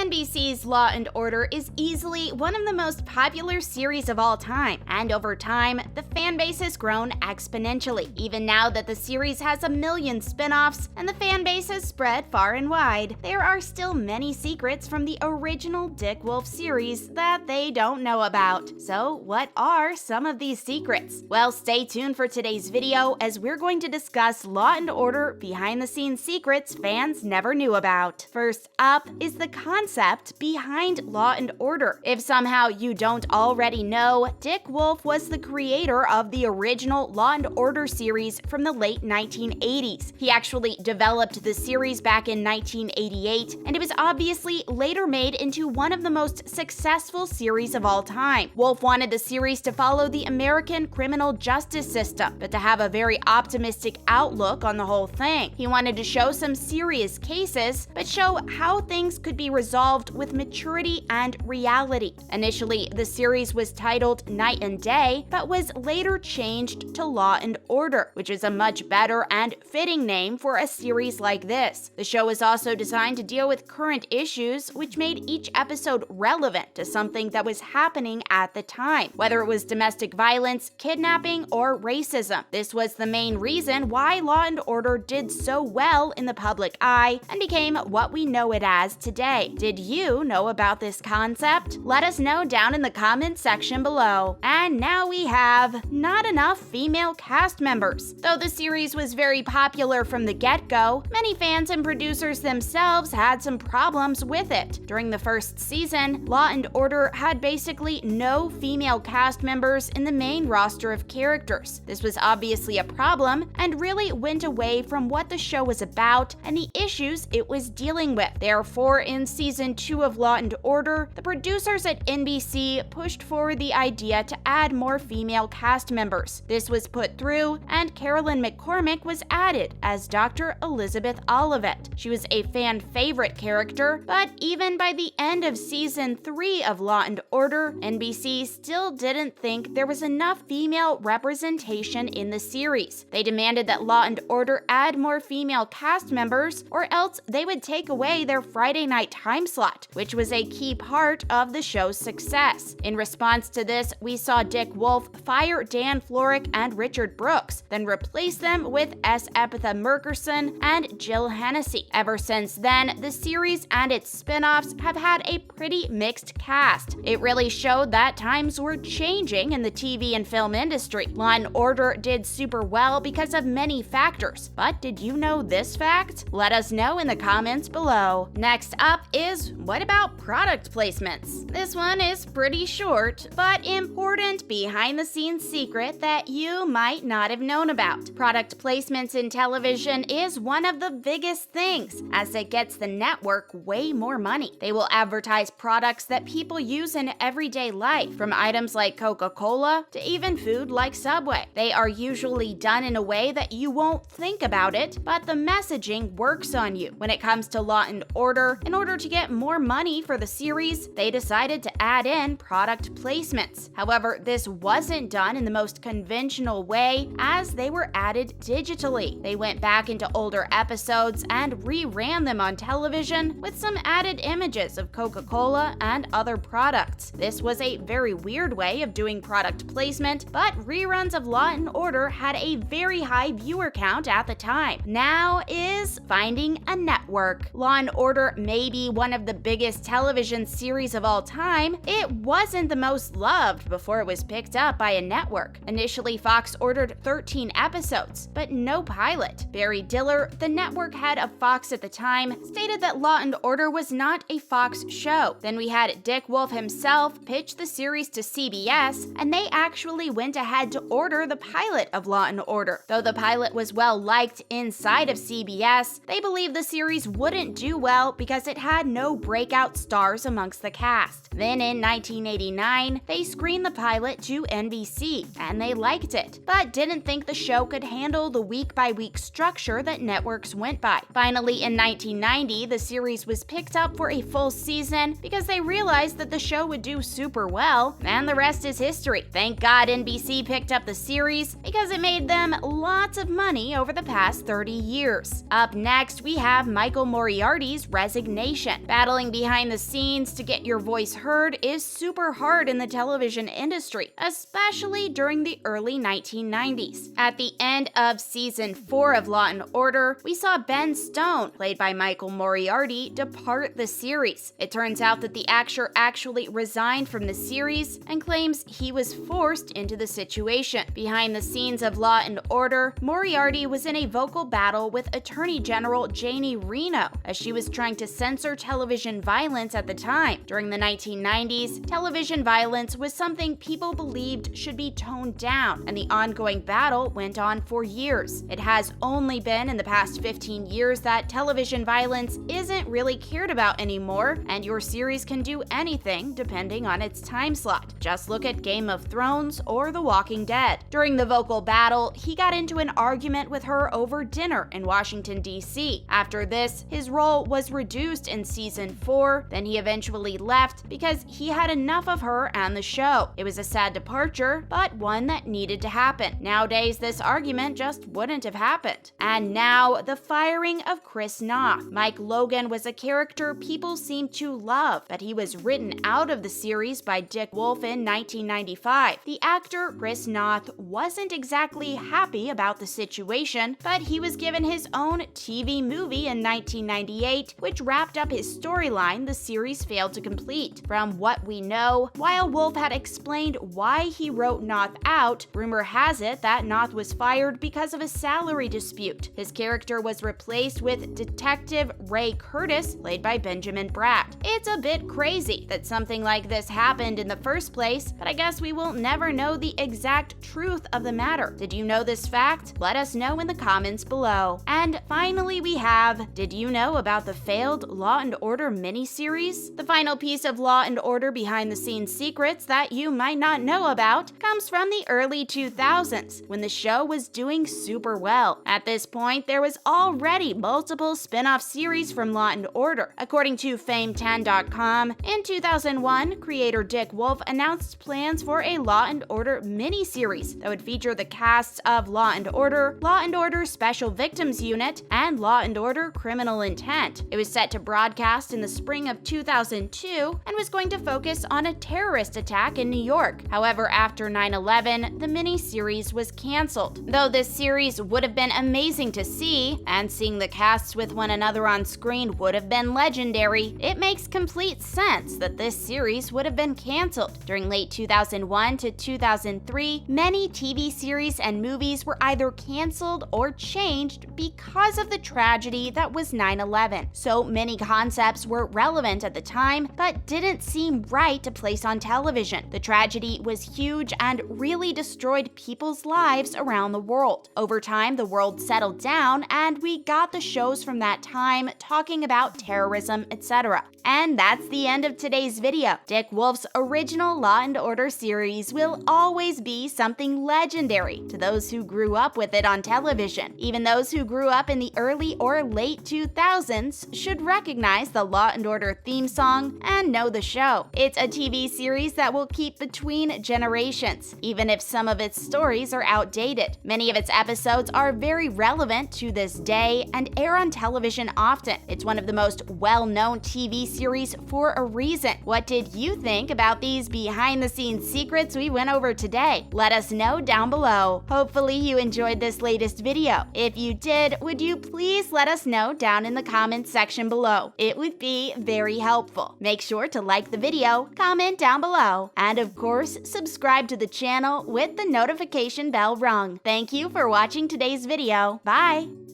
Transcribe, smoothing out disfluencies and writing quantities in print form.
NBC's Law & Order is easily one of the most popular series of all time, and over time, the fan base has grown exponentially. Even now that the series has a million spin-offs and the fan base has spread far and wide, there are still many secrets from the original Dick Wolf series that they don't know about. So what are some of these secrets? Well, stay tuned for today's video as we're going to discuss Law & Order behind-the-scenes secrets fans never knew about. First up is the concept behind Law & Order. If somehow you don't already know, Dick Wolf was the creator of the original Law & Order series from the late 1980s. He actually developed the series back in 1988, and it was obviously later made into one of the most successful series of all time. Wolf wanted the series to follow the American criminal justice system, but to have a very optimistic outlook on the whole thing. He wanted to show some serious cases, but show how things could be resolved with maturity and reality. Initially, the series was titled Night and Day, but was later changed to Law & Order, which is a much better and fitting name for a series like this. The show is also designed to deal with current issues, which made each episode relevant to something that was happening at the time, whether it was domestic violence, kidnapping, or racism. This was the main reason why Law & Order did so well in the public eye and became what we know it as today. Did you know about this concept? Let us know down in the comments section below. And now we have not enough female cast members. Though the series was very popular from the get-go, many fans and producers themselves had some problems with it. During the first season, Law & Order had basically no female cast members in the main roster of characters. This was obviously a problem and really went away from what the show was about and the issues it was dealing with. Therefore, in season 2 of Law & Order, the producers at NBC pushed forward the idea to add more female cast members. This was put through, and Carolyn McCormick was added as Dr. Elizabeth Olivet. She was a fan favorite character, but even by the end of season 3 of Law & Order, NBC still didn't think there was enough female representation in the series. They demanded that Law & Order add more female cast members, or else they would take away their Friday night time slot, which was a key part of the show's success. In response to this, we saw Dick Wolf fire Dan Florek and Richard Brooks, then replace them with S. Epitha Merkerson and Jill Hennessy. Ever since then, the series and its spin-offs have had a pretty mixed cast. It really showed that times were changing in the TV and film industry. Law & Order did super well because of many factors, but did you know this fact? Let us know in the comments below. Next up is, what about product placements? This one is pretty short, but important behind-the-scenes secret that you might not have known about. Product placements in television is one of the biggest things, as it gets the network way more money. They will advertise products that people use in everyday life, from items like Coca-Cola to even food like Subway. They are usually done in a way that you won't think about it, but the messaging works on you. When it comes to Law & Order, in order to get more money for the series, they decided to add in product placements. However, this wasn't done in the most conventional way, as they were added digitally. They went back into older episodes and reran them on television with some added images of Coca-Cola and other products. This was a very weird way of doing product placement, but reruns of Law & Order had a very high viewer count at the time. Now is finding a network. Law & Order may be one of the biggest television series of all time. It wasn't the most loved before it was picked up by a network. Initially, Fox ordered 13 episodes, but no pilot. Barry Diller, the network head of Fox at the time, stated that Law & Order was not a Fox show. Then we had Dick Wolf himself pitch the series to CBS, and they actually went ahead to order the pilot of Law & Order. Though the pilot was well liked inside of CBS, they believed the series wouldn't do well because it had no breakout stars amongst the cast. Then in 1989, they screened the pilot to NBC, and they liked it, but didn't think the show could handle the week-by-week structure that networks went by. Finally, in 1990, the series was picked up for a full season because they realized that the show would do super well, and the rest is history. Thank God NBC picked up the series because it made them lots of money over the past 30 years. Up next, we have Michael Moriarty's resignation. Battling behind the scenes to get your voice heard is super hard in the television industry, especially during the early 1990s. At the end of season 4 of Law & Order, we saw Ben Stone, played by Michael Moriarty, depart the series. It turns out that the actor actually resigned from the series and claims he was forced into the situation. Behind the scenes of Law & Order, Moriarty was in a vocal battle with Attorney General Janie Reno, as she was trying to censor television violence at the time. During the 1990s, television violence was something people believed should be toned down, and the ongoing battle went on for years. It has only been in the past 15 years that television violence isn't really cared about anymore, and your series can do anything depending on its time slot. Just look at Game of Thrones or The Walking Dead. During the vocal battle, he got into an argument with her over dinner in Washington, D.C. After this, his role was reduced in season 4, then he eventually left because he had enough of her and the show. It was a sad departure, but one that needed to happen. Nowadays, this argument just wouldn't have happened. And now, the firing of Chris Noth. Mike Logan was a character people seemed to love, but he was written out of the series by Dick Wolf in 1995. The actor Chris Noth wasn't exactly happy about the situation, but he was given his own TV movie in 1998, which wrapped up his storyline the series failed to complete. From what we know, while Wolf had explained why he wrote Noth out, rumor has it that Noth was fired because of a salary dispute. His character was replaced with Detective Ray Curtis, played by Benjamin Bratt. It's a bit crazy that something like this happened in the first place, but I guess we will never know the exact truth of the matter. Did you know this fact? Let us know in the comments below. And finally we have, did you know about the failed Law & Order miniseries? The final piece of Law & Order behind-the-scenes secrets that you might not know about comes from the early 2000s, when the show was doing super well. At this point, there was already multiple spin-off series from Law & Order. According to Fame10.com, in 2001, creator Dick Wolf announced plans for a Law & Order miniseries that would feature the casts of Law & Order, Law & Order Special Victims Unit, and Law & Order Criminal Intent. It was set to broadcast in the spring of 2002 and was going to focus on a terrorist attack in New York. However, after 9/11, the miniseries was canceled. Though this series would have been amazing to see, and seeing the casts with one another on screen would have been legendary, it makes complete sense that this series would have been canceled. During late 2001 to 2003, many TV series and movies were either canceled or changed because of the tragedy that was 9/11. So many concepts were relevant at the time, but didn't seem right to place on television. The tragedy was huge and really destroyed people's lives around the world. Over time, the world settled down, and we got the shows from that time talking about terrorism, etc. And that's the end of today's video. Dick Wolf's original Law & Order series will always be something legendary to those who grew up with it on television. Even those who grew up in the early or late 2000s should recognize the Law & Order theme song and know the show. It's a TV series that will keep between generations, even if some of its stories are outdated. Many of its episodes are very relevant to this day and air on television often. It's one of the most well-known TV series for a reason. What did you think about these behind-the-scenes secrets we went over today? Let us know down below. Hopefully you enjoyed this latest video. If you did, would you please let us know down in the comments section below? It would be very helpful. Make sure to like the video, comment down below, and of course, subscribe to the channel with the notification bell rung. Thank you for watching today's video. Bye!